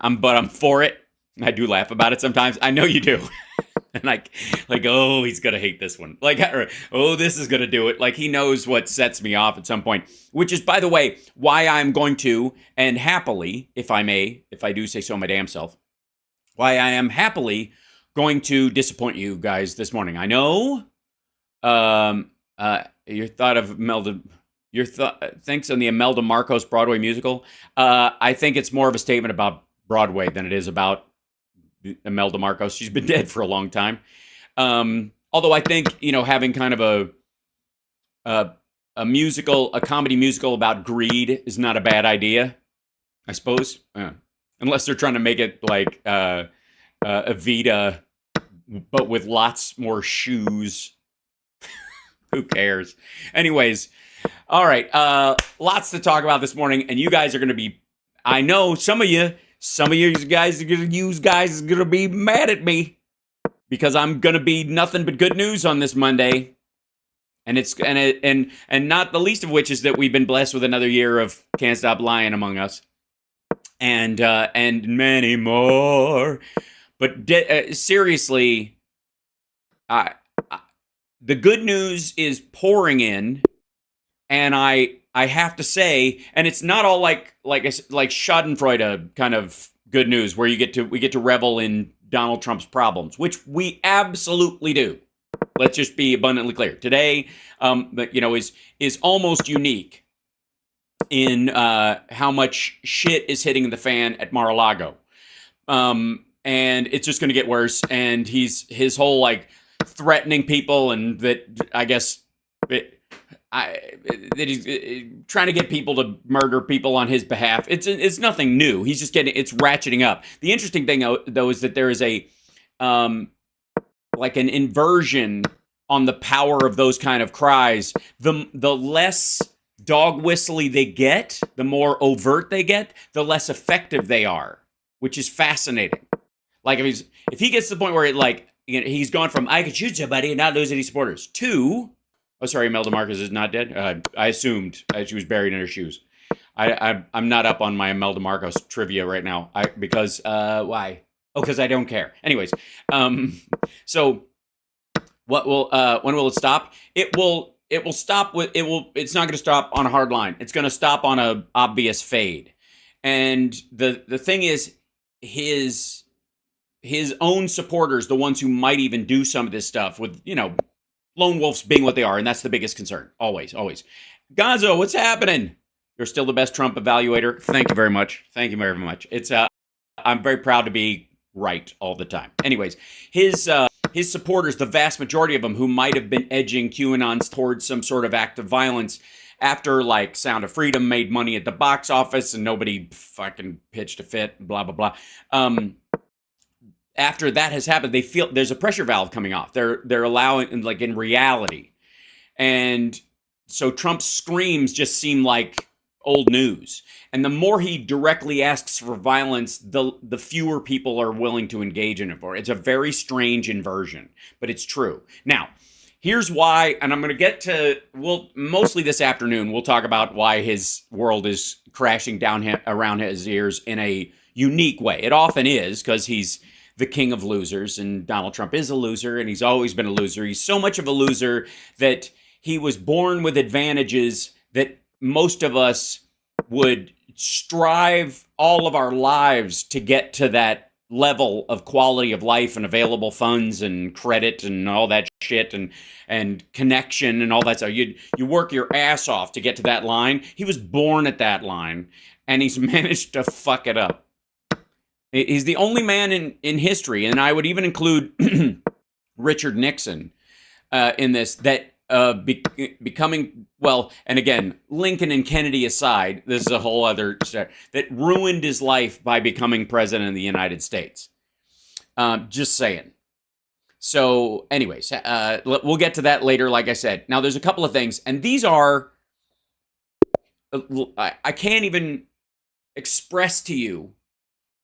but I'm for it. I do laugh about it sometimes. I know you do. And oh, he's gonna hate this one. Like, oh, this is gonna do it. Like, he knows what sets me off at some point. Which is, by the way, why I'm going to, and happily, if I may, if I do say so my damn self, why I am happily going to disappoint you guys this morning. I know, your thought of Imelda, thanks on the Imelda Marcos Broadway musical. I think it's more of a statement about Broadway than it is about Imelda Marcos. She's been dead for a long time. Although I think, having kind of a musical, a comedy musical about greed is not a bad idea, I suppose. Unless they're trying to make it like Evita, but with lots more shoes. Who cares? Anyways, all right. Lots to talk about this morning, and you guys are going to be, I know some of you guys are going to be mad at me because I'm going to be nothing but good news on this Monday. And and not the least of which is that we've been blessed with another year of Can't Stop Lying Among Us. And many more. But seriously, the good news is pouring in, and I have to say, and it's not all like Schadenfreude kind of good news where we get to revel in Donald Trump's problems, which we absolutely do. Let's just be abundantly clear. Today, is almost unique in how much shit is hitting the fan at Mar-a-Lago. And it's just going to get worse. And his whole like threatening people, and that I guess that he's trying to get people to murder people on his behalf. It's nothing new. He's just it's ratcheting up. The interesting thing though is that there is a like an inversion on the power of those kind of cries. The less dog whistly they get, the more overt they get, the less effective they are, which is fascinating. Like if he gets to the point where he's gone from I could shoot somebody and not lose any supporters to, oh sorry, Imelda Marcos is not dead. I assumed she was buried in her shoes. I'm not up on my Imelda Marcos trivia right now. Because why? Oh, because I don't care. Anyways, so when will it stop? It will stop with it's not going to stop on a hard line. It's going to stop on a obvious fade. And the thing is, his own supporters, the ones who might even do some of this stuff with, lone wolves being what they are, and that's the biggest concern. Always. Gonzo, what's happening? You're still the best Trump evaluator. Thank you very much. Thank you very much. It's I'm very proud to be right all the time. Anyways, his supporters, the vast majority of them who might have been edging QAnons towards some sort of act of violence after like Sound of Freedom made money at the box office and nobody fucking pitched a fit, blah, blah, blah. After that has happened, they feel there's a pressure valve coming off. They're allowing, like, in reality. And so Trump's screams just seem like old news. And the more he directly asks for violence, the fewer people are willing to engage in it for. It's a very strange inversion, but it's true. Now, here's why, and I'm going to get to, mostly this afternoon, we'll talk about why his world is crashing down around his ears in a unique way. It often is, because he's the king of losers, and Donald Trump is a loser, and he's always been a loser. He's so much of a loser that he was born with advantages that most of us would strive all of our lives to get to that level of quality of life and available funds and credit and all that shit and connection and all that stuff. You work your ass off to get to that line. He was born at that line, and he's managed to fuck it up. He's the only man in history, and I would even include Richard Nixon in this, that becoming, well, and again, Lincoln and Kennedy aside, this is a whole other story, that ruined his life by becoming president of the United States. Just saying. So anyways, we'll get to that later, like I said. Now, there's a couple of things, and these are, I can't even express to you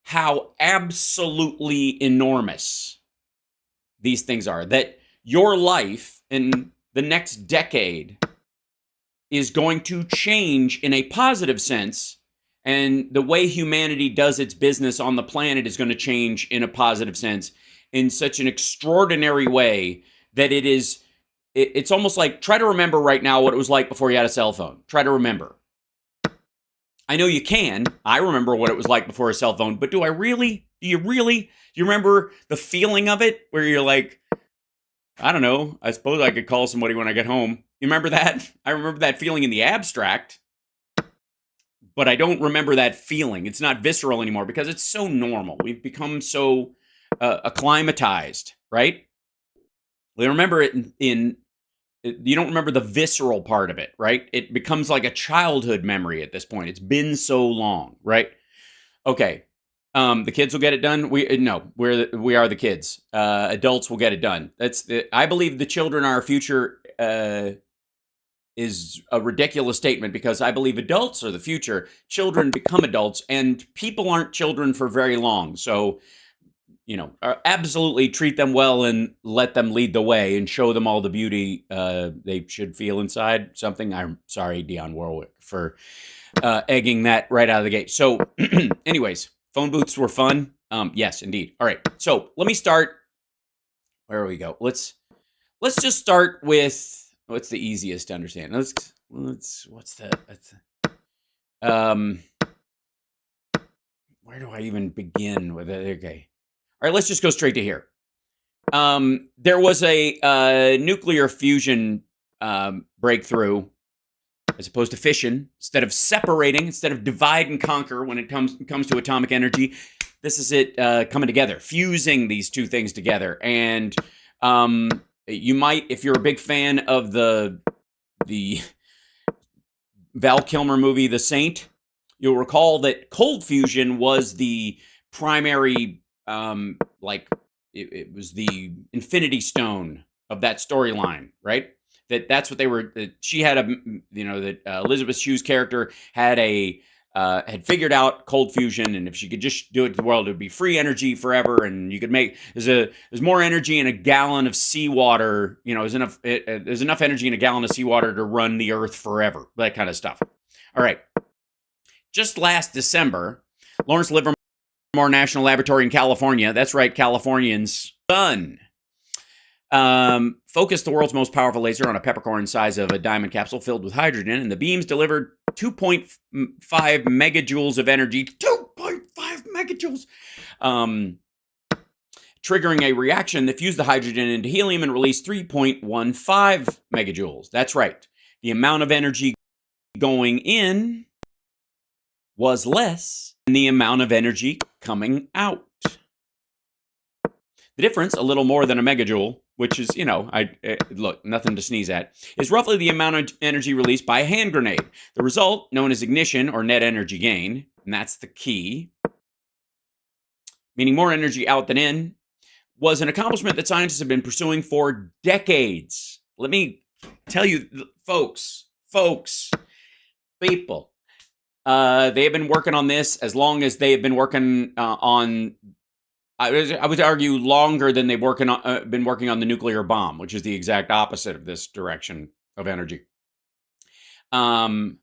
how absolutely enormous these things are. That your life in the next decade is going to change in a positive sense And the way humanity does its business on the planet is going to change in a positive sense in such an extraordinary way that it's almost like, try to remember right now what it was like before you had a cell phone. Try to remember. I know you can. I remember what it was like before a cell phone, but do I really? Do you really? Do you remember the feeling of it where you're like, I don't know, I suppose I could call somebody when I get home. You remember that? I remember that feeling in the abstract, but I don't remember that feeling. It's not visceral anymore because it's so normal. We've become so acclimatized, right? We remember it you don't remember the visceral part of it, right? It becomes like a childhood memory at this point. It's been so long, right? Okay. The kids will get it done. We are the kids. Adults will get it done. I believe the children are our future. Is a ridiculous statement because I believe adults are the future. Children become adults, and people aren't children for very long. So, absolutely treat them well and let them lead the way and show them all the beauty they should feel inside. I'm sorry, Dionne Warwick, for egging that right out of the gate. So, anyways, phone booths were fun. Yes, indeed. All right. So let me start. Where do we go? Let's just start with what's the easiest to understand. Where do I even begin with it? Okay. All right, let's just go straight to here. There was a nuclear fusion breakthrough as opposed to fission. Instead of separating, instead of divide and conquer when it comes to atomic energy, this is it coming together, fusing these two things together. And you might, if you're a big fan of the Val Kilmer movie, The Saint, you'll recall that cold fusion was the primary, it was the infinity stone of that storyline, right? That's what they were. She had that Elizabeth Shue's character had figured out cold fusion, and if she could just do it to the world, it would be free energy forever, and you could make there's more energy in a gallon of seawater. There's enough energy in a gallon of seawater to run the Earth forever. That kind of stuff. All right. Just last December, Lawrence Livermore National Laboratory in California. That's right, Californians. Sun. Focused the world's most powerful laser on a peppercorn size of a diamond capsule filled with hydrogen, and the beams delivered 2.5 megajoules of energy. 2.5 megajoules! Triggering a reaction that fused the hydrogen into helium and released 3.15 megajoules. That's right. The amount of energy going in was less than the amount of energy coming out. The difference, a little more than a megajoule, which is, look, nothing to sneeze at, is roughly the amount of energy released by a hand grenade. The result, known as ignition or net energy gain, and that's the key, meaning more energy out than in, was an accomplishment that scientists have been pursuing for decades. Let me tell you, folks, people, they have been working on this as long as they have been working on. I would argue longer than they've been working on the nuclear bomb, which is the exact opposite of this direction of energy. And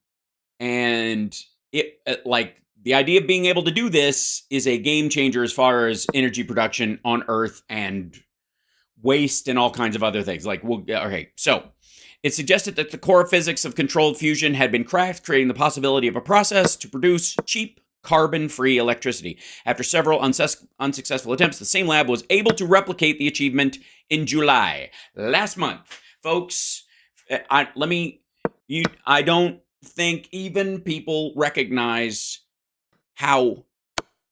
the idea of being able to do this is a game changer as far as energy production on Earth and waste and all kinds of other things. So it suggested that the core physics of controlled fusion had been cracked, creating the possibility of a process to produce cheap, carbon-free electricity. After several unsuccessful attempts, the same lab was able to replicate the achievement in July last month. Folks, I don't think even people recognize how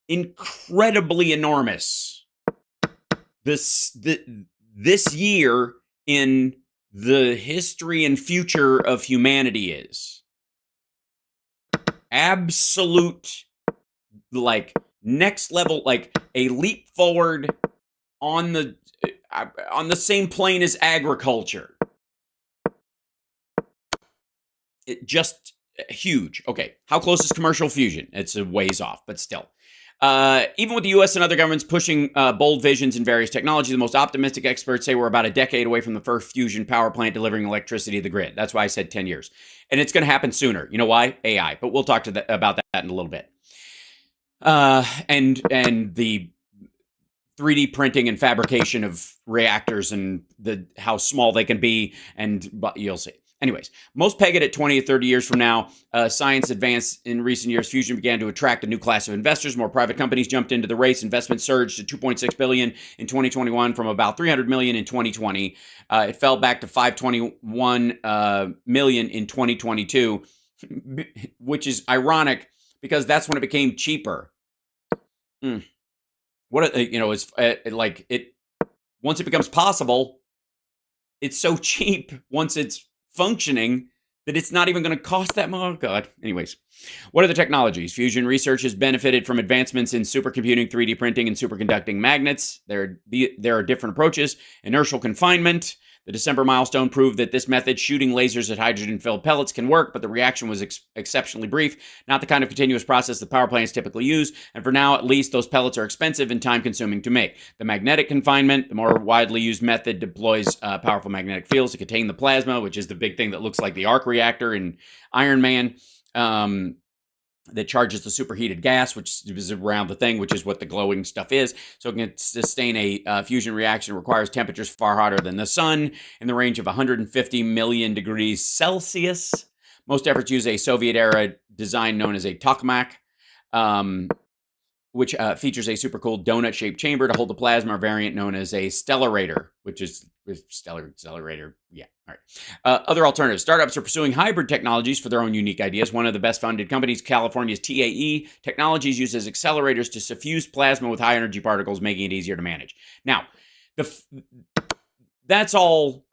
incredibly enormous this year in the history and future of humanity is. Absolute, next level, a leap forward on the same plane as agriculture. It just huge. Okay, how close is commercial fusion? It's a ways off, but still. Even with the U.S. and other governments pushing bold visions in various technologies, the most optimistic experts say we're about a decade away from the first fusion power plant delivering electricity to the grid. That's why I said 10 years. And it's going to happen sooner. You know why? AI. But we'll talk about that in a little bit. And the 3D printing and fabrication of reactors and how small they can be, but you'll see. Anyways, most peg it at 20 to 30 years from now. Science advanced in recent years. Fusion began to attract a new class of investors. More private companies jumped into the race. Investment surged to $2.6 billion in 2021 from about $300 million in 2020. It fell back to $521 million in 2022, which is ironic because that's when it became cheaper. What it's like it once it becomes possible, it's so cheap once it's functioning that it's not even going to cost that much. Oh God. Anyways, what are the technologies? Fusion research has benefited from advancements in supercomputing, 3D printing, and superconducting magnets. There are different approaches. Inertial confinement. The December milestone proved that this method, shooting lasers at hydrogen-filled pellets, can work, but the reaction was exceptionally brief, not the kind of continuous process that power plants typically use, and for now, at least, those pellets are expensive and time-consuming to make. The magnetic confinement, the more widely used method, deploys powerful magnetic fields to contain the plasma, which is the big thing that looks like the arc reactor in Iron Man. That charges the superheated gas, which is around the thing, which is what the glowing stuff is. So it can sustain a fusion reaction. It requires temperatures far hotter than the sun, in the range of 150 million degrees Celsius. Most efforts use a Soviet-era design known as a tokamak, which features a super-cooled donut-shaped chamber to hold the plasma, a variant known as a stellarator, which is stellarator. Yeah, all right. Other alternatives. Startups are pursuing hybrid technologies for their own unique ideas. One of the best-funded companies, California's TAE Technologies, uses accelerators to suffuse plasma with high-energy particles, making it easier to manage. Now, that's all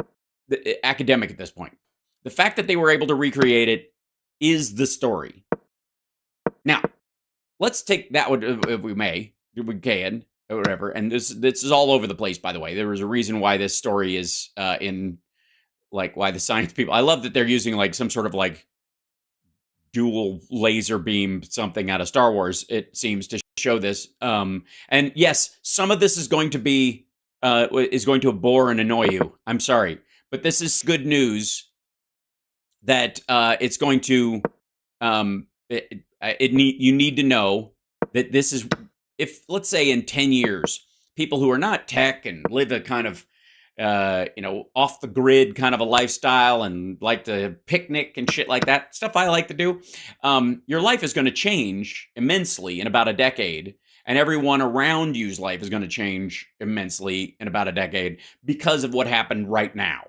academic at this point. The fact that they were able to recreate it is the story. Now, let's take that one, if we can, or whatever. And this is all over the place, by the way. There was a reason why this story is in, like, why the science people. I love that they're using, like, some sort of, like, dual laser beam something out of Star Wars, it seems, to show this. And yes, some of this is going to be, bore and annoy you. I'm sorry. But this is good news that it's going to, you need to know that this is, if let's say in 10 years, people who are not tech and live a kind of, off the grid kind of a lifestyle and like to picnic and shit like that, stuff I like to do, your life is going to change immensely in about a decade. And everyone around you's life is going to change immensely in about a decade because of what happened right now.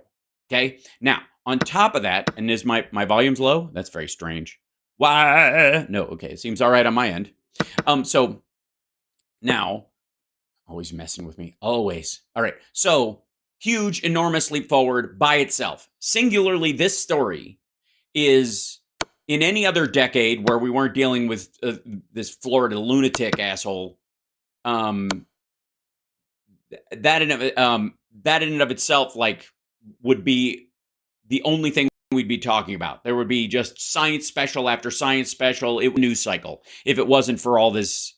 Okay. Now, on top of that, and is my volume's low? That's very strange. Why? No, okay. It seems all right on my end. So now, always messing with me. Always. All right. So huge, enormous leap forward by itself. Singularly, this story is in any other decade where we weren't dealing with this Florida lunatic asshole. That in and of itself, like, would be the only thing we'd be talking about. There would be just science special after science special. It would news cycle if it wasn't for all this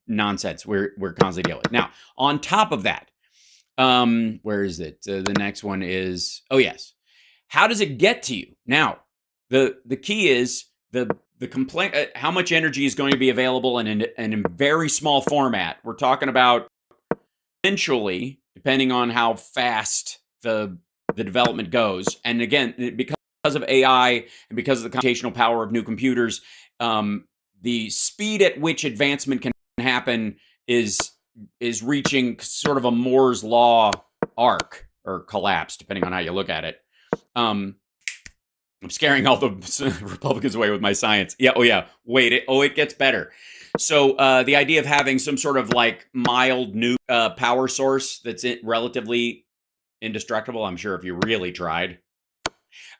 nonsense we're constantly dealing with. Now, on top of that, where is it? The next one is, oh yes, how does it get to you? Now, the key is the complaint. How much energy is going to be available in very small format? We're talking about eventually, depending on how fast the development goes, and again, because of AI and because of the computational power of new computers, the speed at which advancement can happen is reaching sort of a Moore's law arc or collapse, depending on how you look at it. I'm scaring all the Republicans away with my science. Yeah. Oh yeah. Wait. It gets better. So the idea of having some sort of like mild new power source that's relatively indestructible. I'm sure if you really tried,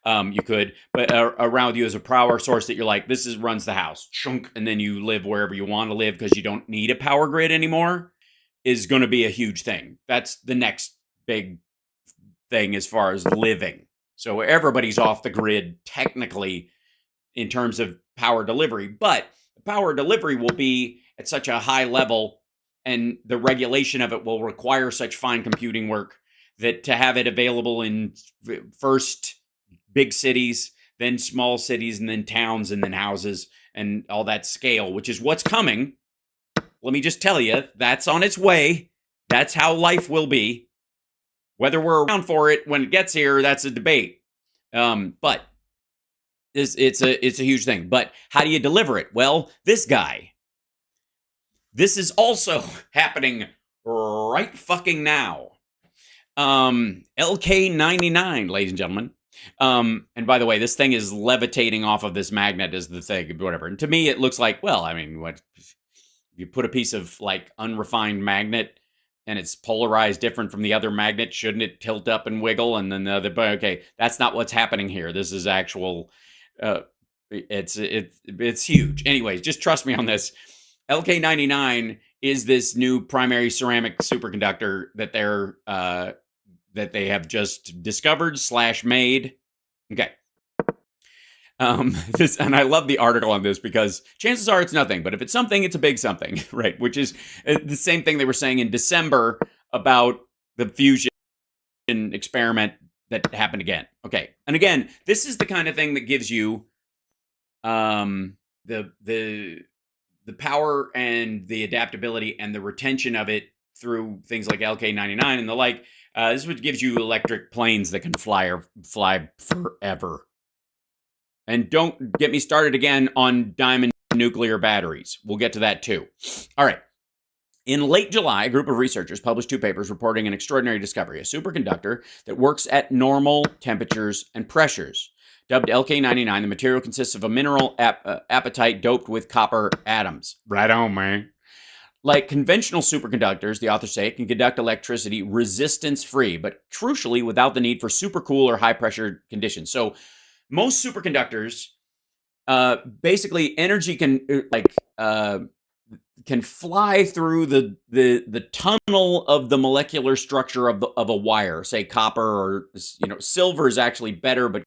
you could, but around you as a power source that you're like, this runs the house, chunk, and then you live wherever you want to live because you don't need a power grid anymore, is going to be a huge thing. That's the next big thing as far as living. So everybody's off the grid technically in terms of power delivery, but the power delivery will be at such a high level, and the regulation of it will require such fine computing work that to have it available in first big cities, then small cities, and then towns, and then houses, and all that scale, which is what's coming. Let me just tell you, that's on its way. That's how life will be. Whether we're around for it when it gets here, that's a debate. But it's a huge thing. But how do you deliver it? Well, this guy. This is also happening right fucking now. LK99, ladies and gentlemen. And by the way, this thing is levitating off of this magnet as the thing, whatever. And to me, it looks like, well, I mean, what you put a piece of like unrefined magnet and it's polarized different from the other magnet, shouldn't it tilt up and wiggle? And then the other, but okay, that's not what's happening here. This is actual, it's huge. Anyways, just trust me on this. LK99 is this new primary ceramic superconductor that they have just discovered / made. Okay. And I love the article on this because chances are it's nothing, but if it's something, it's a big something, right? Which is the same thing they were saying in December about the fusion experiment that happened again. Okay. And again, this is the kind of thing that gives you the power and the adaptability and the retention of it through things like LK99 and the like. This is what gives you electric planes that can fly forever. And don't get me started again on diamond nuclear batteries. We'll get to that too. All right. In late July, a group of researchers published 2 papers reporting an extraordinary discovery, a superconductor that works at normal temperatures and pressures. Dubbed LK99, the material consists of a mineral apatite doped with copper atoms. Right on, man. Like conventional superconductors, the authors say, can conduct electricity resistance-free, but crucially without the need for supercool or high-pressure conditions. So most superconductors, basically energy can fly through the tunnel of the molecular structure of a wire, say copper, or silver is actually better, but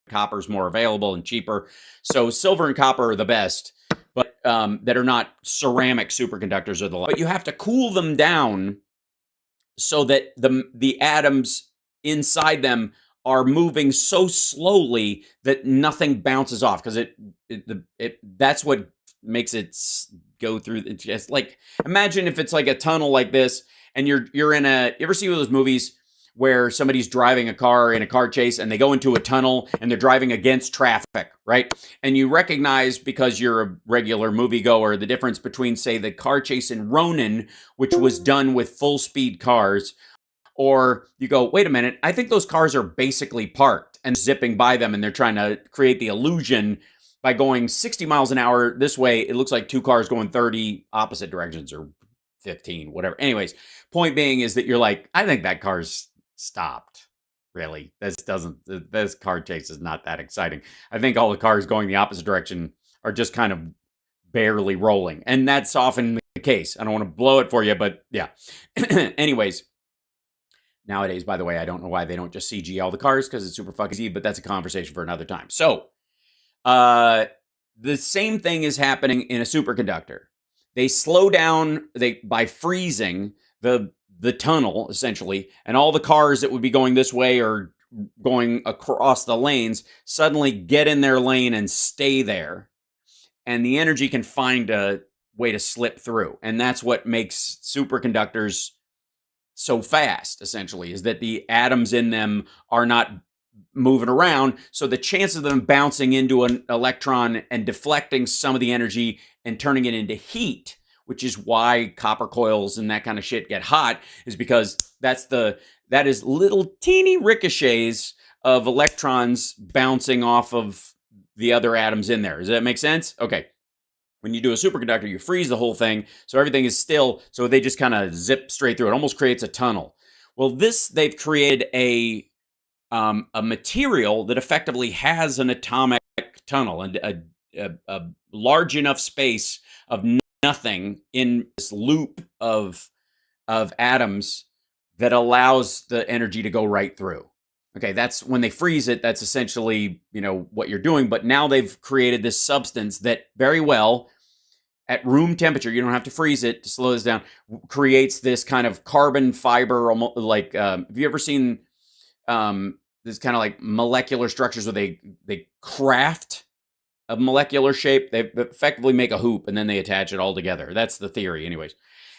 copper is more available and cheaper. So silver and copper are the best, but that are not ceramic superconductors are the. But you have to cool them down so that the atoms inside them are moving so slowly that nothing bounces off, because that's what makes it go through. It's just like, imagine if it's like a tunnel like this, and you're in you ever see one of those movies where somebody's driving a car in a car chase and they go into a tunnel and they're driving against traffic, right? And you recognize, because you're a regular moviegoer, the difference between, say, the car chase in Ronin, which was done with full speed cars, or you go, wait a minute, I think those cars are basically parked and zipping by them, and they're trying to create the illusion by going 60 miles an hour this way. It looks like 2 cars going 30 opposite directions, or 15, whatever. Anyways, point being is that you're like, I think that car's stopped. Really, this car chase is not that exciting. I think all the cars going the opposite direction are just kind of barely rolling, and that's often the case. I don't want to blow it for you, but yeah. Anyways. Nowadays, by the way, I don't know why they don't just CG all the cars, because it's super fucking easy, but that's a conversation for another time. So, the same thing is happening in a superconductor. They slow down by freezing the tunnel, essentially, and all the cars that would be going this way or going across the lanes suddenly get in their lane and stay there. And the energy can find a way to slip through. And that's what makes superconductors so fast, essentially, is that the atoms in them are not moving around. So the chance of them bouncing into an electron and deflecting some of the energy and turning it into heat, which is why copper coils and that kind of shit get hot, is because that is little teeny ricochets of electrons bouncing off of the other atoms in there. Does that make sense? Okay. When you do a superconductor, you freeze the whole thing, so everything is still, so they just kind of zip straight through. It almost creates a tunnel. Well, they've created a material that effectively has an atomic tunnel, and a large enough space of nothing in this loop of atoms that allows the energy to go right through. Okay, that's when they freeze it, that's essentially, what you're doing. But now they've created this substance that very well at room temperature, you don't have to freeze it to slow this down, creates this kind of carbon fiber, almost like, have you ever seen this kind of like molecular structures where they craft a molecular shape? They effectively make a hoop and then they attach it all together. That's the theory, anyways.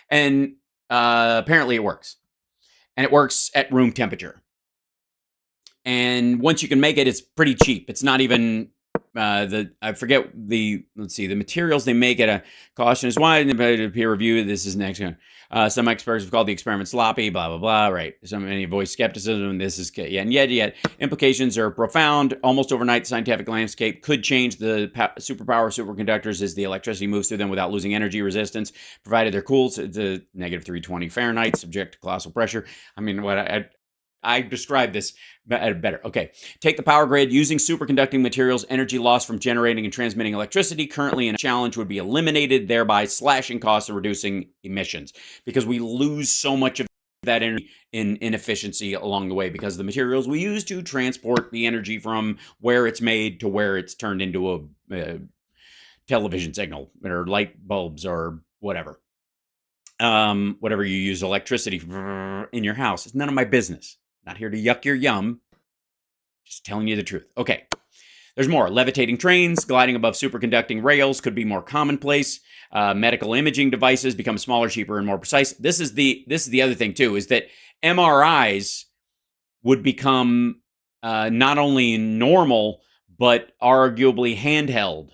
And apparently it works. And it works at room temperature. And once you can make it, it's pretty cheap. It's not even I forget the materials they make it. A caution is wide and peer review. This is next one. Some experts have called the experiment sloppy, blah blah blah. Right. Many voice skepticism. This is and yet implications are profound. Almost overnight, the scientific landscape could change. The superpower of superconductors as the electricity moves through them without losing energy resistance, provided they're cooled to negative 320 Fahrenheit, subject to colossal pressure. I mean, I described this better. Okay. Take the power grid. Using superconducting materials, energy loss from generating and transmitting electricity currently in a challenge would be eliminated, thereby slashing costs and reducing emissions, because we lose so much of that energy in inefficiency along the way because of the materials we use to transport the energy from where it's made to where it's turned into a television signal or light bulbs or whatever. Whatever you use electricity in your house. It's none of my business. Not here to yuck your yum. Just telling you the truth. Okay. There's more. Levitating trains, gliding above superconducting rails could be more commonplace. Medical imaging devices become smaller, cheaper, and more precise. This is the other thing too, is that MRIs would become not only normal, but arguably handheld.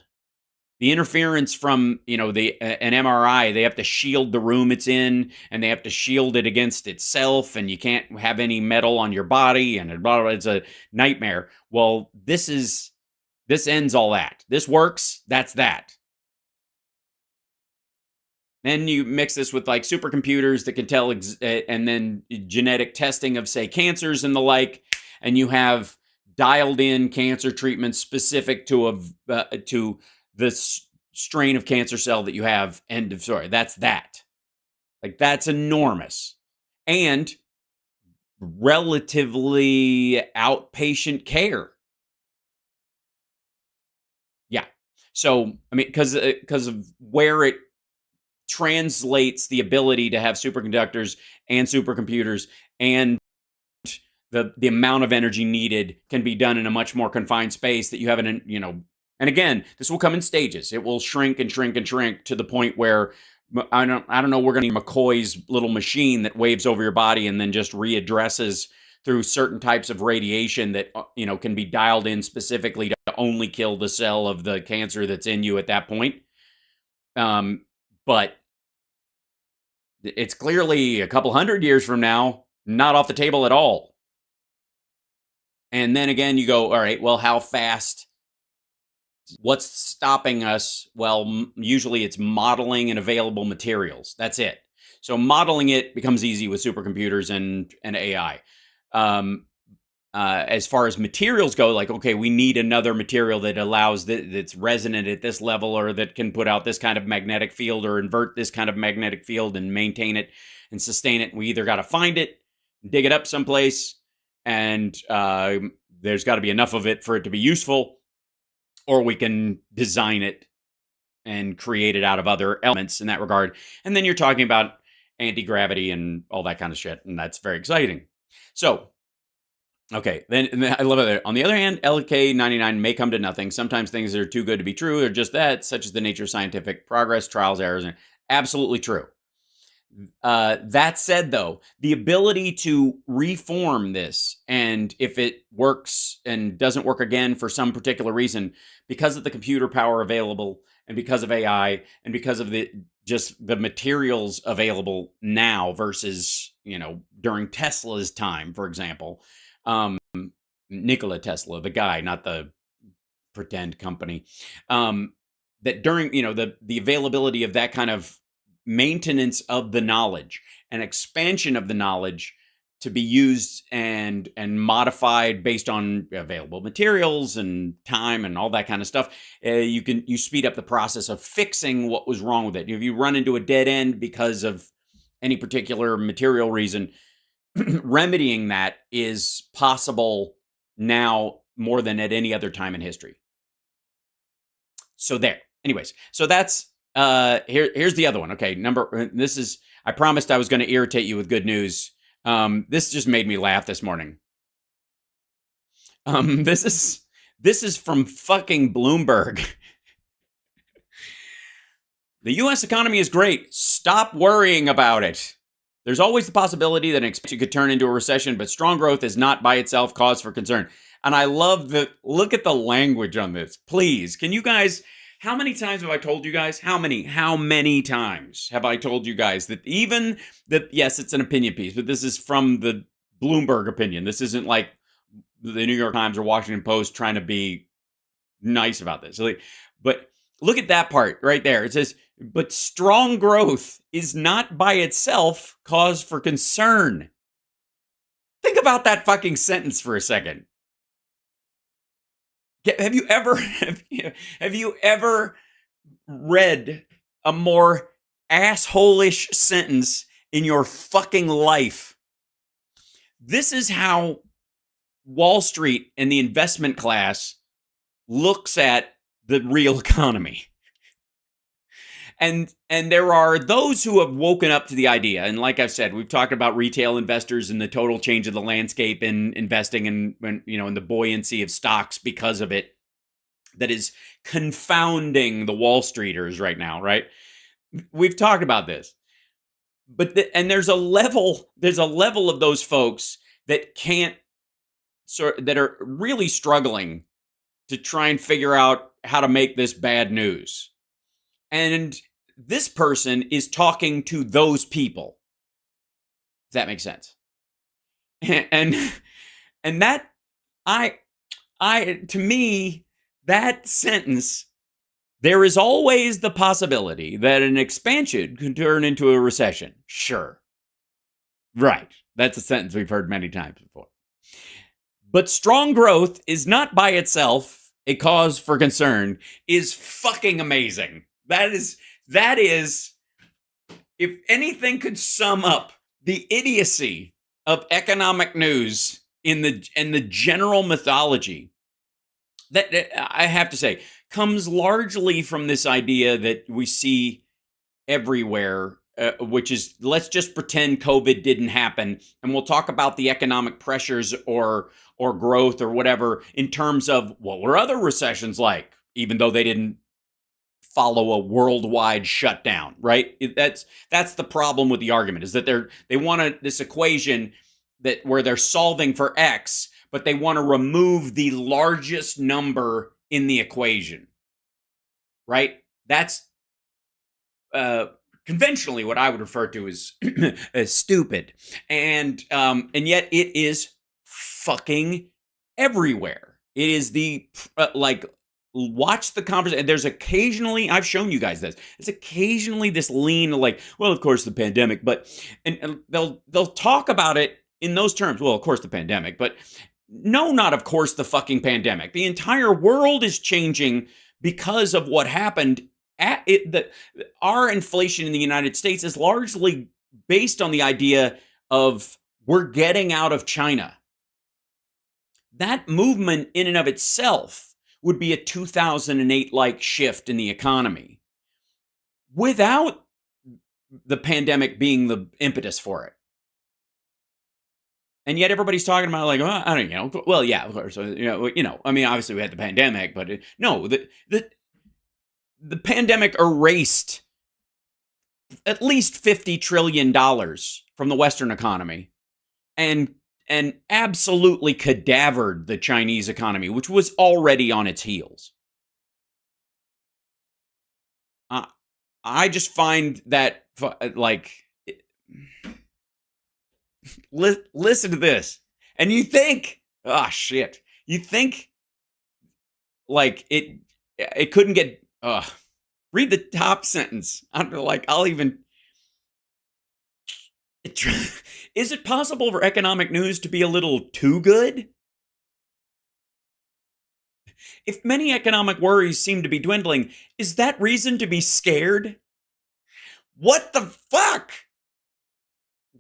The interference from, an MRI, they have to shield the room it's in, and they have to shield it against itself, and you can't have any metal on your body, and blah, blah, it's a nightmare. Well, this ends all that. This works, that's that. Then you mix this with like supercomputers that can tell, and then genetic testing of, say, cancers and the like, and you have dialed in cancer treatments specific to the strain of cancer cell that you have. End of story. That's that. Like, that's enormous. And relatively outpatient care. Yeah. So, I mean, because of where it translates the ability to have superconductors and supercomputers, and the amount of energy needed can be done in a much more confined space that you have and again, this will come in stages. It will shrink and shrink and shrink to the point where I don't know. We're going to need McCoy's little machine that waves over your body and then just readdresses through certain types of radiation that can be dialed in specifically to only kill the cell of the cancer that's in you at that point. But it's clearly a couple hundred years from now, not off the table at all. And then again, you go, all right, well, how fast? What's stopping us? Well, usually it's modeling and available materials. That's it. So modeling it becomes easy with supercomputers and AI. As far as materials go, like, okay, we need another material that allows that's resonant at this level, or that can put out this kind of magnetic field or invert this kind of magnetic field and maintain it and sustain it. We either got to find it, dig it up someplace, and there's got to be enough of it for it to be useful, or we can design it and create it out of other elements in that regard. And then you're talking about anti-gravity and all that kind of shit, and that's very exciting. So, okay, then I love it. On the other hand, LK99 may come to nothing. Sometimes things that are too good to be true are just that, such as the nature of scientific progress, trials, errors, and absolutely true. That said, though, the ability to reform this, and if it works and doesn't work again for some particular reason, because of the computer power available, and because of AI, and because of the materials available now versus during Tesla's time, for example, Nikola Tesla, the guy, not the pretend company, that during the availability of that kind of maintenance of the knowledge and expansion of the knowledge to be used and modified based on available materials and time and all that kind of stuff, you speed up the process of fixing what was wrong with it. If you run into a dead end because of any particular material reason, remedying that is possible now more than at any other time in history. So there. Anyways, so that's Here's the other one. Okay, this is. I promised I was going to irritate you with good news. This just made me laugh this morning. This is from fucking Bloomberg. The U.S. economy is great. Stop worrying about it. There's always the possibility that an expansion could turn into a recession, but strong growth is not by itself cause for concern. And I love look at the language on this. Please, can you guys, how many times have I told you guys? How many times have I told you guys that yes, it's an opinion piece, but this is from the Bloomberg opinion. This isn't like the New York Times or Washington Post trying to be nice about this. But look at that part right there. It says, but strong growth is not by itself cause for concern. Think about that fucking sentence for a second. Have you ever read a more asshole-ish sentence in your fucking life? This is how Wall Street and the investment class looks at the real economy. And there are those who have woken up to the idea. And like I've said, we've talked about retail investors and the total change of the landscape in investing in the buoyancy of stocks because of it that is confounding the Wall Streeters right now, right? We've talked about this. But there's a level of those folks that that are really struggling to try and figure out how to make this bad news. And this person is talking to those people. If that makes sense. And that to me, that sentence, there is always the possibility that an expansion could turn into a recession. Sure. Right. That's a sentence we've heard many times before. But strong growth is not by itself a cause for concern is fucking amazing. That is, if anything could sum up the idiocy of economic news in the general mythology, that I have to say comes largely from this idea that we see everywhere, which is let's just pretend COVID didn't happen, and we'll talk about the economic pressures or growth or whatever in terms of what were other recessions like, even though they didn't follow a worldwide shutdown, right? That's the problem with the argument, is that they want this equation where they're solving for X, but they want to remove the largest number in the equation, right? That's conventionally what I would refer to as stupid, and yet it is fucking everywhere. It is watch the conversation. There's occasionally, I've shown you guys this. It's occasionally this lean, like, well, of course the pandemic, but and they'll talk about it in those terms. Well, of course the pandemic, but no, not of course the fucking pandemic. The entire world is changing because of what happened. Our inflation in the United States is largely based on the idea of we're getting out of China. That movement in and of itself would be a 2008-like shift in the economy without the pandemic being the impetus for it. And yet everybody's talking about like, well, I don't know. Well, yeah, of course. I mean, obviously we had the pandemic, but the pandemic erased at least $50 trillion from the Western economy and absolutely cadavered the Chinese economy, which was already on its heels. I just find that, like, listen to this, and you think, oh shit, you think like it couldn't get. Read the top sentence. Is it possible for economic news to be a little too good? If many economic worries seem to be dwindling, is that reason to be scared? What the fuck?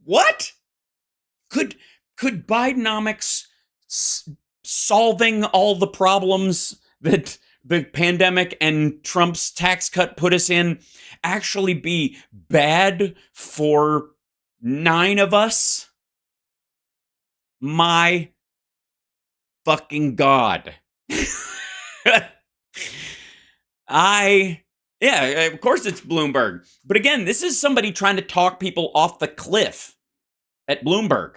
What? Could Bidenomics solving all the problems that the pandemic and Trump's tax cut put us in actually be bad for 9 of us? My fucking God. Yeah, of course it's Bloomberg. But again, this is somebody trying to talk people off the cliff at Bloomberg.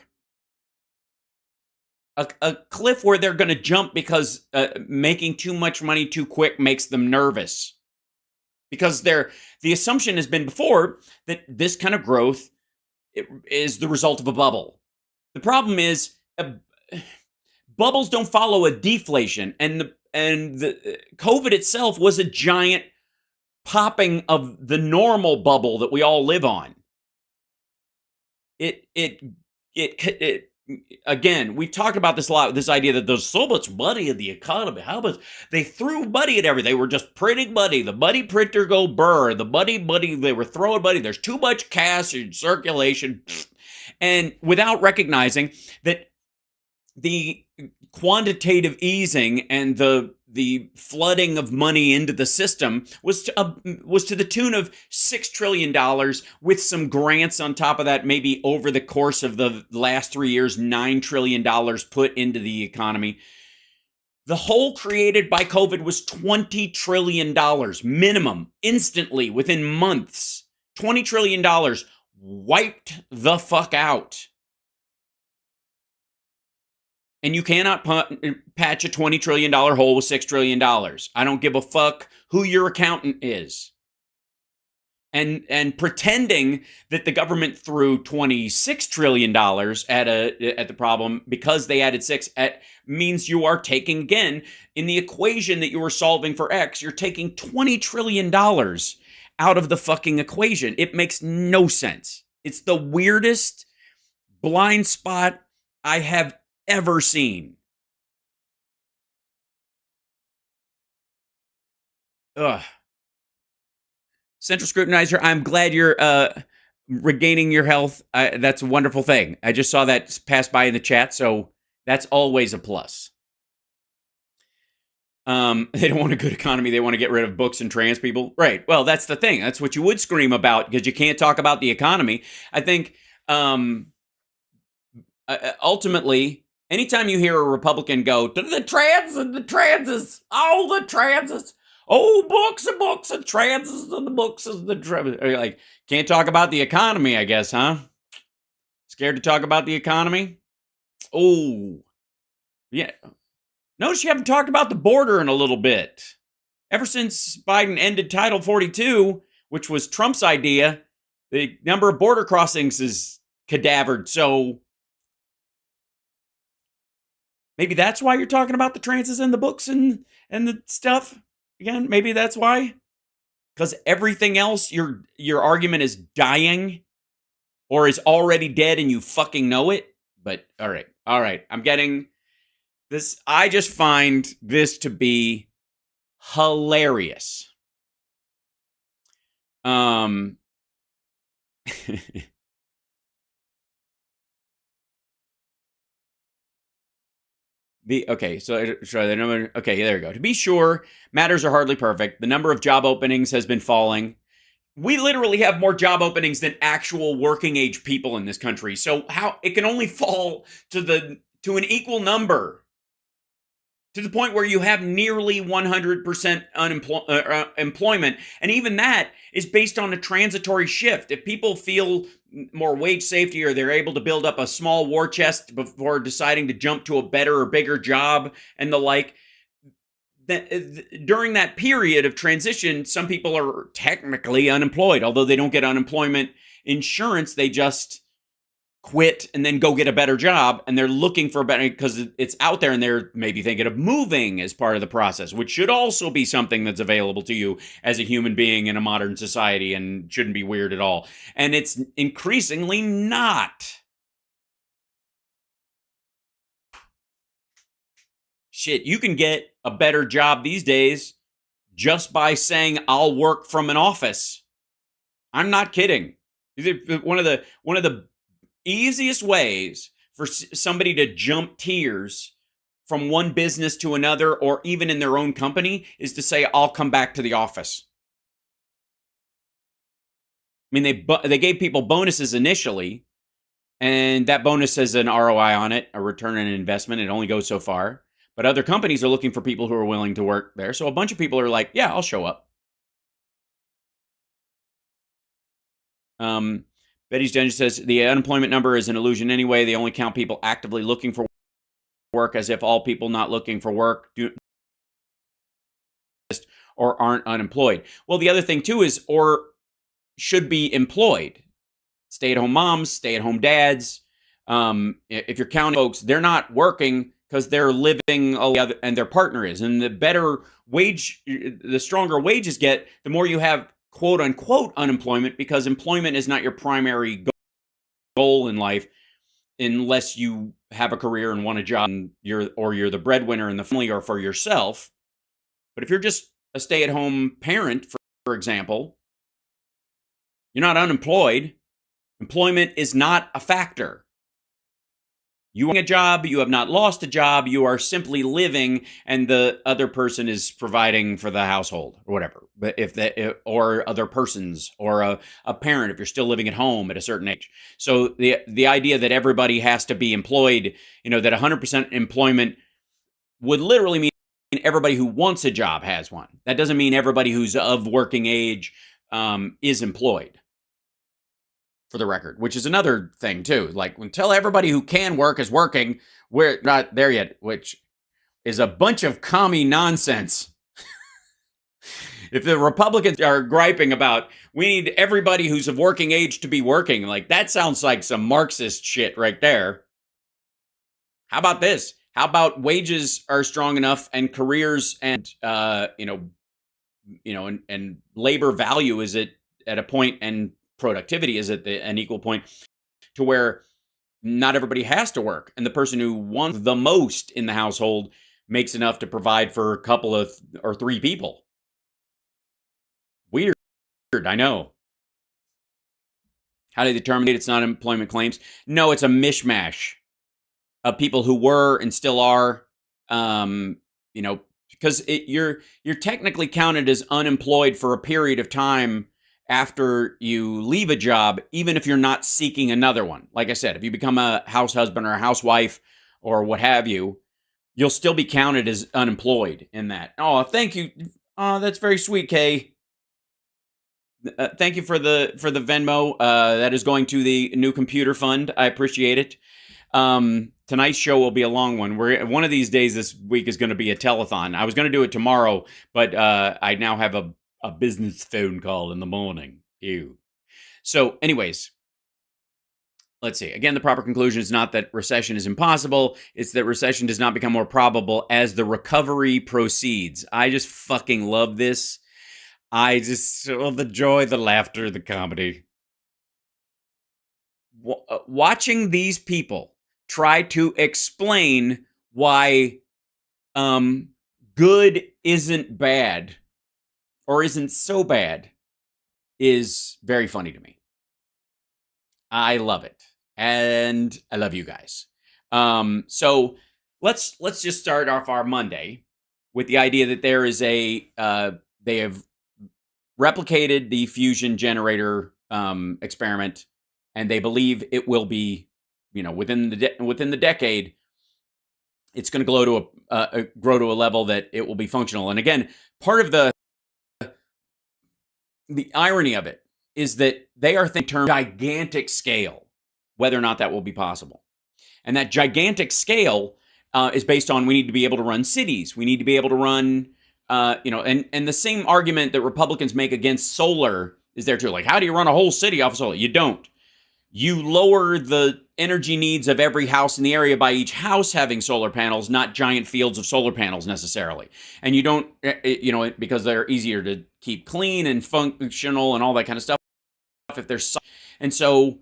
A cliff where they're going to jump because making too much money too quick makes them nervous. Because the assumption has been before that this kind of growth is the result of a bubble. The problem is bubbles don't follow a deflation, and the COVID itself was a giant popping of the normal bubble that we all live on. It again, we've talked about this a lot, this idea that there's so much money in the economy. How much they threw money at everything. They were just printing money. The money printer go burr. The money, they were throwing money. There's too much cash in circulation. And without recognizing that the quantitative easing and the flooding of money into the system was to the tune of $6 trillion, with some grants on top of that, maybe over the course of the last 3 years, $9 trillion put into the economy. The hole created by COVID was $20 trillion minimum, instantly, within months. $20 trillion wiped the fuck out. And you cannot patch a $20 trillion hole with $6 trillion. I don't give a fuck who your accountant is. And pretending that the government threw $26 trillion at the problem because they added 6 means you are taking, again, in the equation that you were solving for X, you're taking $20 trillion out of the fucking equation. It makes no sense. It's the weirdest blind spot I have ever seen. Ugh. Central Scrutinizer, I'm glad you're regaining your health. That's a wonderful thing. I just saw that pass by in the chat, so that's always a plus. They don't want a good economy. They want to get rid of books and trans people. Right. Well, that's the thing. That's what you would scream about, because you can't talk about the economy. I think ultimately, anytime you hear a Republican go to the trans and the transes, oh, the transes, oh, books and books and transes and the books and the transes, like, can't talk about the economy, I guess, huh? Scared to talk about the economy? Oh, yeah. Notice you haven't talked about the border in a little bit. Ever since Biden ended Title 42, which was Trump's idea, the number of border crossings is cadavered. So maybe that's why you're talking about the transes and the books and the stuff. Again, maybe that's why. Because everything else, your argument is dying or is already dead and you fucking know it. But all right. I'm getting this. I just find this to be hilarious. Okay, there we go. To be sure, matters are hardly perfect. The number of job openings has been falling. We literally have more job openings than actual working age people in this country. So how it can only fall to an equal number, to the point where you have nearly 100% employment. And even that is based on a transitory shift. If people feel more wage safety, or they're able to build up a small war chest before deciding to jump to a better or bigger job and the like, during that period of transition, some people are technically unemployed, although they don't get unemployment insurance. They just quit and then go get a better job, and they're looking for a better, because it's out there, and they're maybe thinking of moving as part of the process, which should also be something that's available to you as a human being in a modern society and shouldn't be weird at all. And it's increasingly not. Shit, you can get a better job these days just by saying, I'll work from an office. I'm not kidding. One of the easiest ways for somebody to jump tiers from one business to another, or even in their own company, is to say, I'll come back to the office. I mean, they gave people bonuses initially, and that bonus has an ROI on it, a return on investment. It only goes so far. But other companies are looking for people who are willing to work there. So a bunch of people are like, yeah, I'll show up. Betty's Dungeon says, the unemployment number is an illusion anyway. They only count people actively looking for work, as if all people not looking for work do or aren't unemployed. Well, the other thing too is, or should be employed. Stay-at-home moms, stay-at-home dads. If you're counting folks, they're not working because they're living, and their partner is. And the better wage, the stronger wages get, the more you have quote unquote unemployment, because employment is not your primary goal in life unless you have a career and want a job, and you're the breadwinner in the family or for yourself. But if you're just a stay-at-home parent, for example, you're not unemployed. Employment is not a factor. You have a job, you have not lost a job, you are simply living, and the other person is providing for the household or whatever. But or other persons, or a parent if you're still living at home at a certain age. So the idea that everybody has to be employed, that 100% employment would literally mean everybody who wants a job has one. That doesn't mean everybody who's of working age is employed. For the record, which is another thing too. Like, until everybody who can work is working, we're not there yet, which is a bunch of commie nonsense. If the Republicans are griping about, we need everybody who's of working age to be working, like, that sounds like some Marxist shit right there. How about this? How about wages are strong enough, and careers and and labor value is at a point, and productivity is at an equal point, to where not everybody has to work, and the person who wants the most in the household makes enough to provide for a couple of or three people. Weird, I know. How do they determine it's not employment claims? No, it's a mishmash of people who were and still are, because you're technically counted as unemployed for a period of time after you leave a job, even if you're not seeking another one. Like I said, if you become a house husband or a housewife or what have you, you'll still be counted as unemployed in that. Oh, thank you. Oh, that's very sweet, Kay. Thank you for the Venmo. That is going to the new computer fund. I appreciate it. Tonight's show will be a long one. One of these days this week is going to be a telethon. I was going to do it tomorrow, but I now have a business phone call in the morning. Ew. So anyways, let's see. Again, the proper conclusion is not that recession is impossible. It's that recession does not become more probable as the recovery proceeds. I just fucking love this. The joy, the laughter, the comedy. Watching these people try to explain why good isn't bad, or isn't so bad, is very funny to me. I love it, and I love you guys. So let's just start off our Monday with the idea that there is they have replicated the fusion generator experiment, and they believe it will be, within the decade, it's going to grow to a level that it will be functional. And again, part of the irony of it is that they are thinking gigantic scale, whether or not that will be possible. And that gigantic scale is based on, we need to be able to run cities. We need to be able to run, and the same argument that Republicans make against solar is there too. Like, how do you run a whole city off of solar? You don't. You lower the energy needs of every house in the area by each house having solar panels, not giant fields of solar panels necessarily. And you don't, because they're easier to keep clean and functional and all that kind of stuff. If there's, and so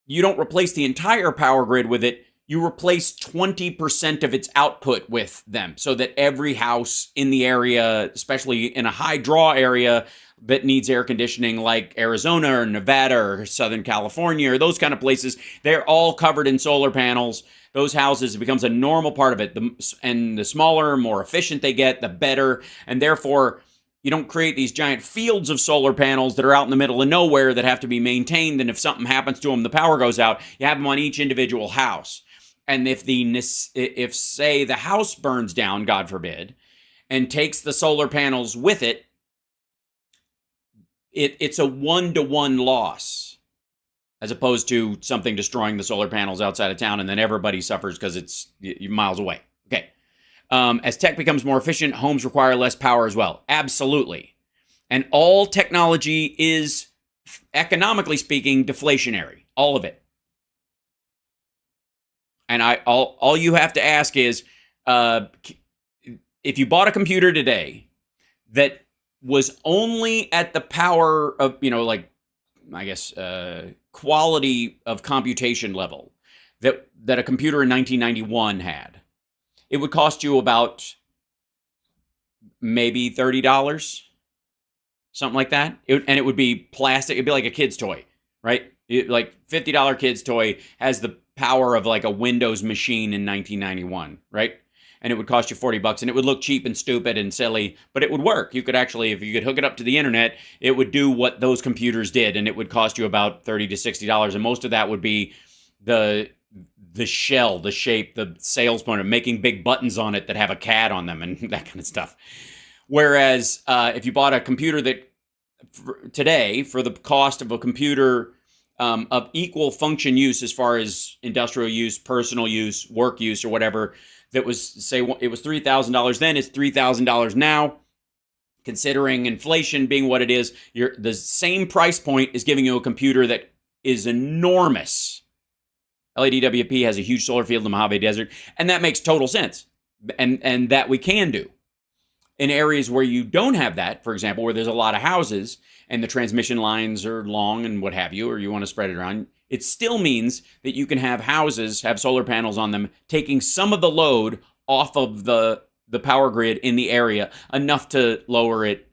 you don't replace the entire power grid with it. You replace 20% of its output with them, so that every house in the area, especially in a high draw area that needs air conditioning, like Arizona or Nevada or Southern California or those kind of places, they're all covered in solar panels. Those houses, it becomes a normal part of it. And the smaller, more efficient they get, the better. And therefore, you don't create these giant fields of solar panels that are out in the middle of nowhere that have to be maintained. And if something happens to them, the power goes out. You have them on each individual house. And if say the house burns down, God forbid, and takes the solar panels with it, it's a 1-to-1 loss, as opposed to something destroying the solar panels outside of town and then everybody suffers because it's miles away. Okay. As tech becomes more efficient, homes require less power as well. Absolutely. And all technology is, economically speaking, deflationary. All of it. And all you have to ask is, if you bought a computer today that was only at the power of, quality of computation level that a computer in 1991 had, it would cost you about maybe $30, something like that. And it would be plastic. It'd be like a kid's toy, right? Like $50 kid's toy has the power of like a Windows machine in 1991, right? And it would cost you $40, and it would look cheap and stupid and silly, but it would work. You could actually, if you could hook it up to the internet, it would do what those computers did, and it would cost you about $30 to $60, and most of that would be the shell, the shape, the sales point of making big buttons on it that have a cat on them and that kind of stuff. Whereas if you bought a computer that today, for the cost of a computer of equal function use as far as industrial use, personal use, work use, or whatever, that was, say, it was $3,000 then, it's $3,000 now. Considering inflation being what it is, the same price point is giving you a computer that is enormous. LADWP has a huge solar field in the Mojave Desert, and that makes total sense. And that we can do. In areas where you don't have that, for example, where there's a lot of houses and the transmission lines are long and what have you, or you want to spread it around, it still means that you can have houses, have solar panels on them, taking some of the load off of the power grid in the area, enough to lower it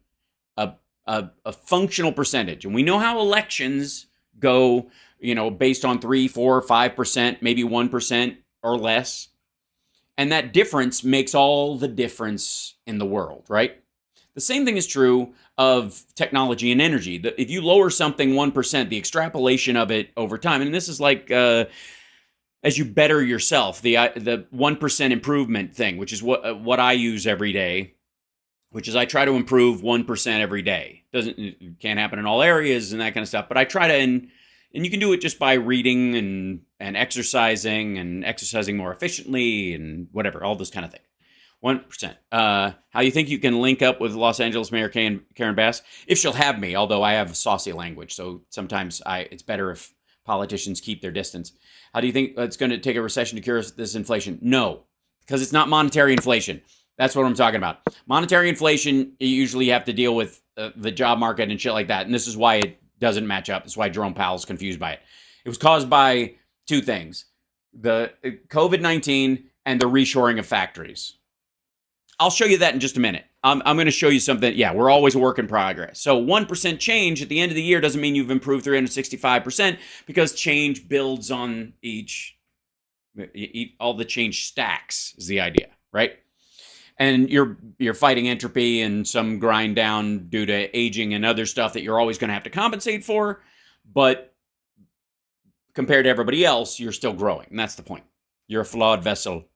a functional percentage. And we know how elections go, based on 3, 4, 5%, maybe 1% or less. And that difference makes all the difference in the world, right? The same thing is true of technology and energy. If you lower something 1%, the extrapolation of it over time, and this is like as you better yourself, the 1% improvement thing, which is what I use every day, which is I try to improve 1% every day. It can't happen in all areas and that kind of stuff, but I try to, and you can do it just by reading and exercising more efficiently and whatever, all this kind of thing. 1%. How you think you can link up with Los Angeles Mayor Karen Bass? If she'll have me, although I have saucy language, so sometimes it's better if politicians keep their distance. How do you think it's going to take a recession to cure this inflation? No, because it's not monetary inflation. That's what I'm talking about. Monetary inflation, you usually have to deal with the job market and shit like that, and this is why it doesn't match up. That's why Jerome Powell's confused by it. It was caused by two things: the COVID-19 and the reshoring of factories. I'll show you that in just a minute. I'm going to show you something. Yeah, we're always a work in progress. So 1% change at the end of the year doesn't mean you've improved 365%, because change builds on all the change stacks is the idea, right? And you're fighting entropy and some grind down due to aging and other stuff that you're always going to have to compensate for. But compared to everybody else, you're still growing. And that's the point. You're a flawed vessel.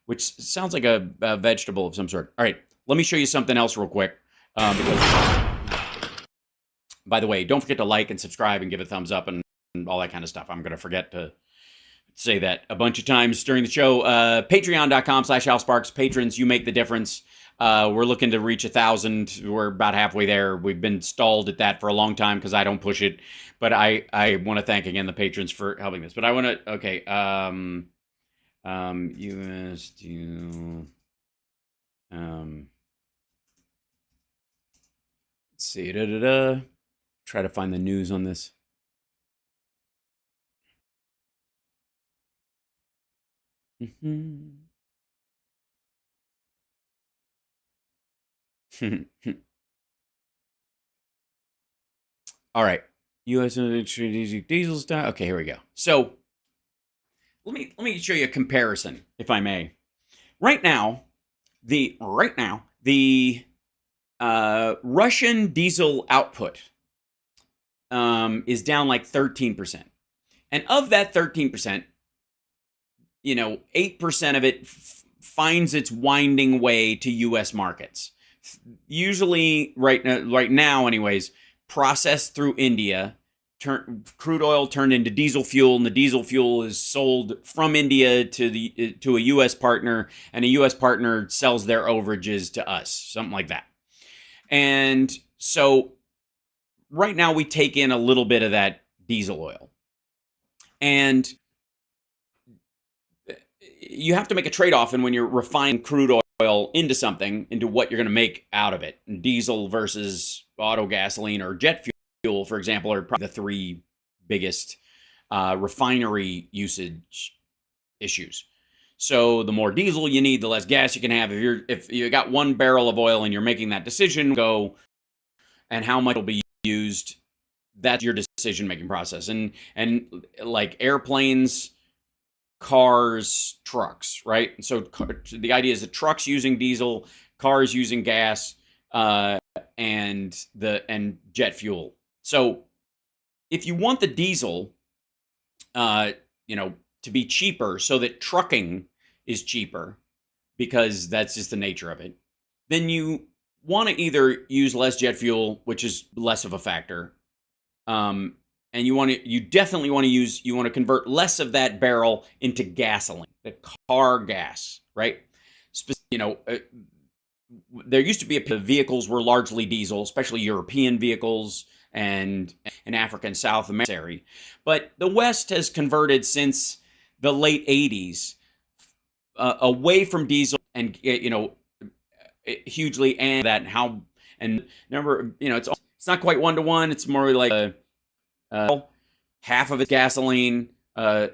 Which sounds like a vegetable of some sort. All right, let me show you something else real quick. By the way, don't forget to like and subscribe and give a thumbs up and all that kind of stuff. I'm going to forget to say that a bunch of times during the show. Patreon.com/AlSparks. Patrons, you make the difference. We're looking to reach 1,000. We're about halfway there. We've been stalled at that for a long time because I don't push it. But I want to thank again the patrons for helping this. But I want to, okay. US to let's see, try to find the news on this. All right. U.S. diesel stock. Okay, here we go. So let me show you a comparison, if I may. Right now, the Russian diesel output is down like 13%. And of that 13%, 8% of it finds its winding way to U.S. markets. Usually, right now, anyways, processed through India. Crude oil turned into diesel fuel, and the diesel fuel is sold from India to a U.S. partner, and a U.S. partner sells their overages to us, something like that. And so right now we take in a little bit of that diesel oil. And you have to make a trade-off, and when you're refining crude oil into something, into what you're going to make out of it. Diesel versus auto gasoline or jet fuel, for example, are probably the three biggest refinery usage issues. So the more diesel you need, the less gas you can have. If you got 1 barrel of oil and you're making that decision, go and how much will be used, that's your decision-making process. And like airplanes, cars, trucks, right? So the idea is that trucks using diesel, cars using gas, and jet fuel. So if you want the diesel, to be cheaper, so that trucking is cheaper, because that's just the nature of it, then you want to either use less jet fuel, which is less of a factor, and you definitely want to convert less of that barrel into gasoline, the car gas, right? There used to be vehicles were largely diesel, especially European vehicles and in Africa and South America. But the West has converted since the late 80s away from diesel, and hugely, and remember, it's not quite 1-to-1. It's more like half of it's gasoline, a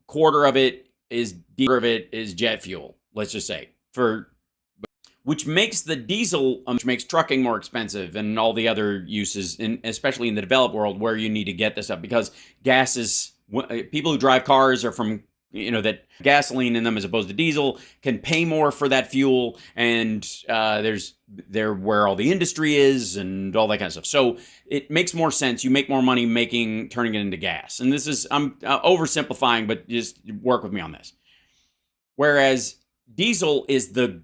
quarter of it is jet fuel. Let's just say, which makes the diesel, which makes trucking more expensive, and all the other uses, especially in the developed world where you need to get this stuff, because gas is, people who drive cars are from, that gasoline in them as opposed to diesel, can pay more for that fuel, and they're where all the industry is and all that kind of stuff. So it makes more sense. You make more money turning it into gas. And I'm oversimplifying, but just work with me on this. Whereas diesel is the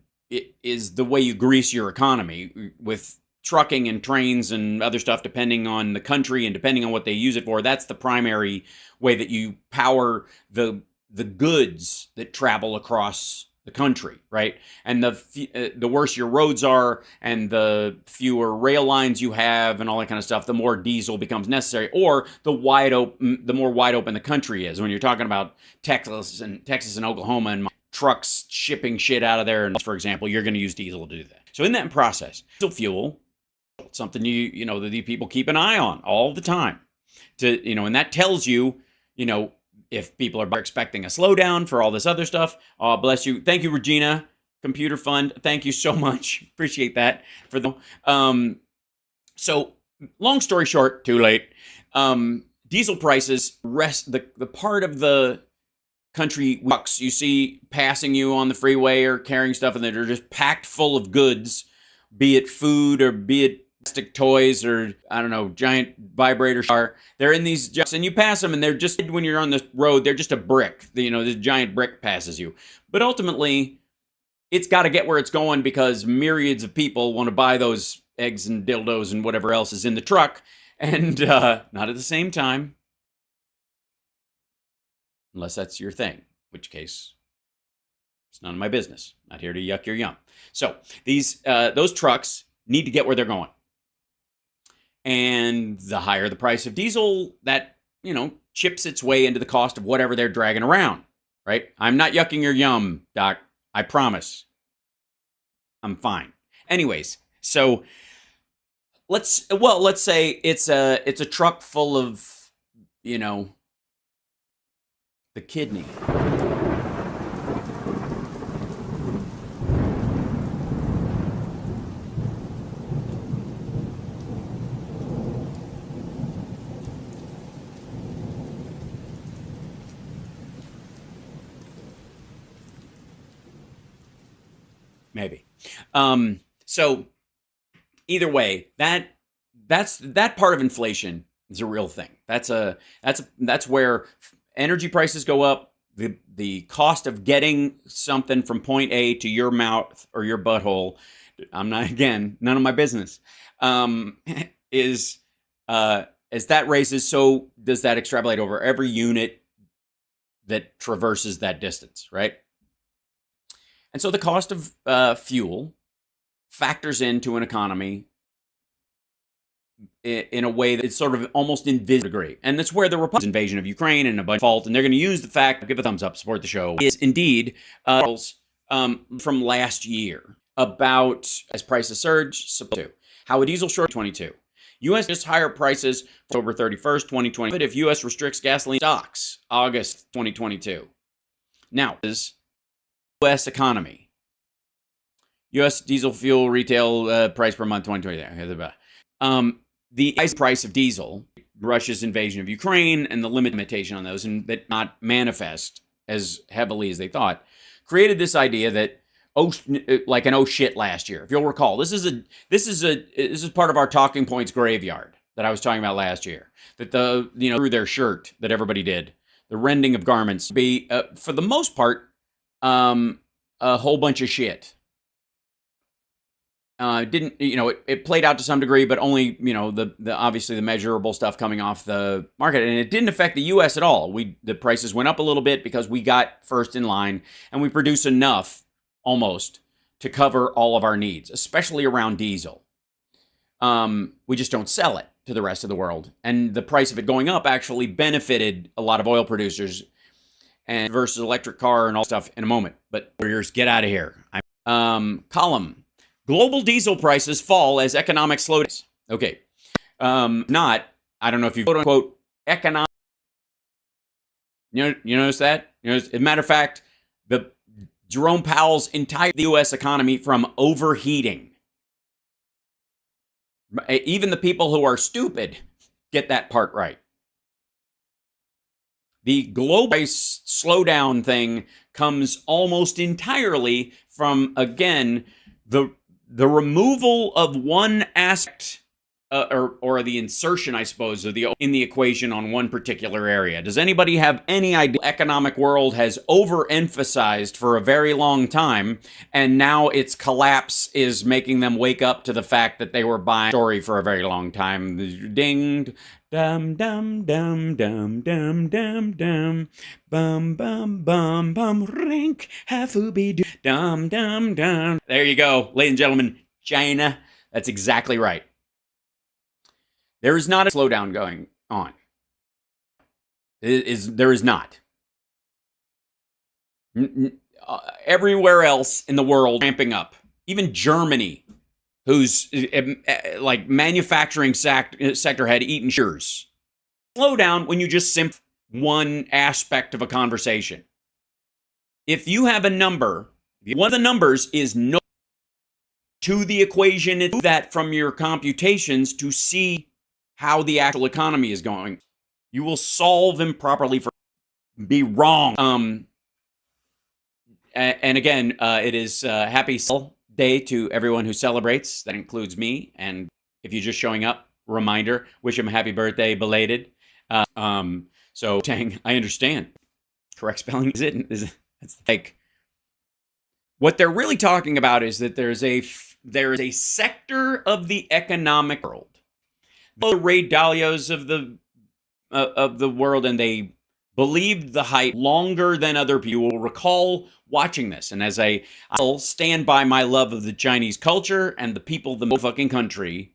way you grease your economy, with trucking and trains and other stuff, depending on the country and depending on what they use it for. That's the primary way that you power the goods that travel across the country, right? And the worse your roads are, and the fewer rail lines you have, and all that kind of stuff, the more diesel becomes necessary, or the more wide open the country is. When you're talking about Texas and Oklahoma and trucks shipping shit out of there, and for example, you're going to use diesel to do that. So in that process, diesel fuel, it's something that the people keep an eye on all the time, and that tells you, if people are expecting a slowdown for all this other stuff. Bless you. Thank you, Regina Computer Fund. Thank you so much. Appreciate that for so long story short, too late. Diesel prices the part of the country trucks you see passing you on the freeway or carrying stuff, and they're just packed full of goods, be it food or be it plastic toys or, I don't know, giant vibrator car. They're in these trucks, and you pass them, and they're just, when you're on the road, they're just a brick. This giant brick passes you. But ultimately, it's got to get where it's going, because myriads of people want to buy those eggs and dildos and whatever else is in the truck, and not at the same time. Unless that's your thing, in which case it's none of my business. Not here to yuck your yum. So those trucks need to get where they're going. And the higher the price of diesel, that, chips its way into the cost of whatever they're dragging around, right? I'm not yucking your yum, Doc. I promise. I'm fine. Anyways, so let's say it's a truck full of, the kidney. Maybe. So either way, that part of inflation is a real thing. That's where energy prices go up. The cost of getting something from point A to your mouth or your butthole, I'm not, again, none of my business, is as that raises, so does that extrapolate over every unit that traverses that distance, right? And so the cost of fuel factors into an economy in a way that it's sort of almost invisible degree. And that's where the Republicans' invasion of Ukraine and a bunch of fault, and they're going to use the fact, give a thumbs up, support the show, is indeed from last year about as prices surge, how a diesel short 22. U.S. just higher prices October 31st, 2020. But if U.S. restricts gasoline stocks, August 2022. Now, is U.S. economy. U.S. diesel fuel retail price per month 2020. The price of diesel, Russia's invasion of Ukraine, and the limitation on those, and that not manifest as heavily as they thought, created this idea that like an oh shit last year. If you'll recall, this is part of our talking points graveyard that I was talking about last year. That through their shirt that everybody did, the rending of garments be for the most part a whole bunch of shit. It played out to some degree, but only, the obviously the measurable stuff coming off the market. And it didn't affect the U.S. at all. The prices went up a little bit because we got first in line and we produce enough almost to cover all of our needs, especially around diesel. We just don't sell it to the rest of the world. And the price of it going up actually benefited a lot of oil producers and versus electric car and all stuff in a moment. But warriors, get out of here. Column. Global diesel prices fall as economic slowdowns. Okay. I don't know if you quote unquote economic. You notice that? As a matter of fact, Jerome Powell's entire U.S. economy from overheating. Even the people who are stupid get that part right. The global price slowdown thing comes almost entirely from, again, the removal of one aspect or the insertion, I suppose, in the equation on one particular area. Does anybody have any idea? The economic world has overemphasized for a very long time, and now its collapse is making them wake up to the fact that they were buying story for a very long time. Ding, dum dum dum dum dum dum dum, bum bum bum bum, rink, hafubi dum dum dum. There you go, ladies and gentlemen. China. That's exactly right. There is not a slowdown going on. There is not. Everywhere else in the world ramping up. Even Germany, whose like manufacturing sector had eaten shears. Slow down when you just simp one aspect of a conversation. If you have a number, one of the numbers is no to the equation, it's that from your computations to see how the actual economy is going. You will solve improperly be wrong. And again, it is happy day to everyone who celebrates. That includes me. And if you're just showing up, reminder, wish him a happy birthday, belated. So Tang, I understand. Correct spelling is it? That's like what they're really talking about is that there is a sector of the economic world. The Ray Dalios of the world, and they believed the hype longer than other people will recall watching this. And I'll stand by my love of the Chinese culture and the people of the fucking country